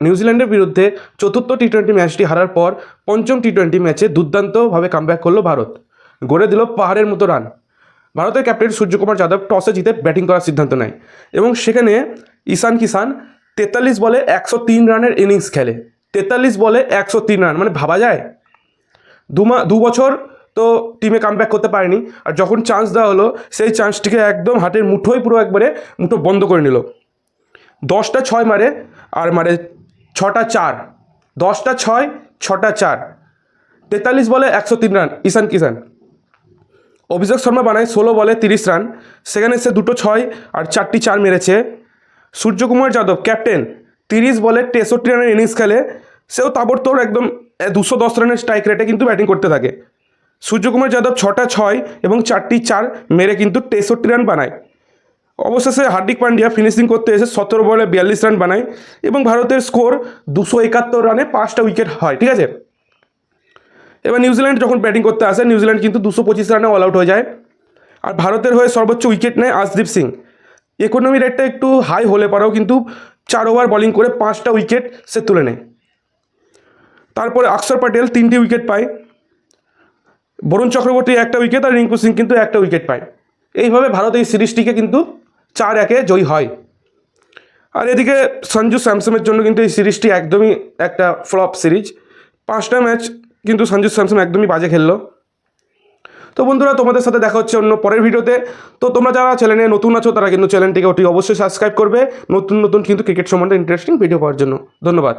নিউজিল্যান্ডের বিরুদ্ধে চতুর্থ টি-20 ম্যাচটি হারার পর পঞ্চম টি-20 ম্যাচে দুর্দান্তভাবে কামব্যাক করলো ভারত, গড়ে দিল পাহাড়ের মতো রান। ভারতের ক্যাপ্টেন সূর্যকুমার যাদব টসে জিতে ব্যাটিং করার সিদ্ধান্ত নেয় এবং সেখানে ঈশান কিষান 43 বলে 103 রানের ইনিংস খেলে। 43 বলে 103 রান, মানে ভাবা যায়। 2 বছর তো টিমে কামব্যাক করতে পারেনি, আর যখন চান্স দেওয়া হলো সেই চান্সটিকে একদম হাতের মুঠোয় পুরো একবারে মুঠো বন্ধ করে নিল। 10টা 6 মারে, আর মারে 6টা 4, 10টা 6, 6টা 4, 43 বলে 103 রান ঈশান কিষান। অভিষেক শর্মা বানায় 16 বলে 30 রান, সেখানে সে 2টো 6 আর 4টি 4 মেরেছে। সূর্যকুমার যাদব ক্যাপ্টেন 30 বলে 63 রানের ইনিংস খেলে, সেও তাবড়তোড় একদম 210 রানের স্ট্রাইক রেটে কিন্তু ব্যাটিং করতে থাকে। সূর্যকুমার যাদব 6টা 6 এবং 4টি 4 মেরে কিন্তু 63 রান বানায়। অবশেষে হার্দিক পান্ডিয়া ফিনিশিং করতে এসে 17 বলে 42 রান বানায় এবং ভারতের স্কোর 271 রানে 5টা উইকেট হয়, ঠিক আছে। এবার নিউজিল্যান্ড যখন ব্যাটিং করতে আসে, নিউজিল্যান্ড কিন্তু 225 রানে অল আউট হয়ে যায়, আর ভারতের হয়ে সর্বোচ্চ উইকেট নেয় আশদীপ সিং। ইকোনমি রেটটা একটু হাই হলে পরেও কিন্তু 4 ওভার বোলিং করে 5টা উইকেট সে তুলে নেয়। তারপরে অক্ষর প্যাটেল 3টি উইকেট পায়, বরুণ চক্রবর্তী 1টা উইকেট, আর রিঙ্কু সিং কিন্তু 1টা উইকেট পায়। এইভাবে ভারত এই সিরিজটিকে কিন্তু 4-1 জয়ী হয়। আর এদিকে সঞ্জু স্যামসনের জন্য কিন্তু এই সিরিজটি একদমই একটা ফ্লপ সিরিজ। 5টা ম্যাচ কিন্তু সঞ্জু স্যামসন একদমই বাজে খেললো। তো বন্ধুরা, তোমাদের সাথে দেখা হচ্ছে অন্য পরের ভিডিওতে। তো তোমরা যারা চ্যানেলে নতুন আছো তারা কিন্তু চ্যানেলটিকে অবশ্যই সাবস্ক্রাইব করবে, নতুন নতুন কিন্তু ক্রিকেট সম্বন্ধে ইন্টারেস্টিং ভিডিও পাওয়ার জন্য। ধন্যবাদ।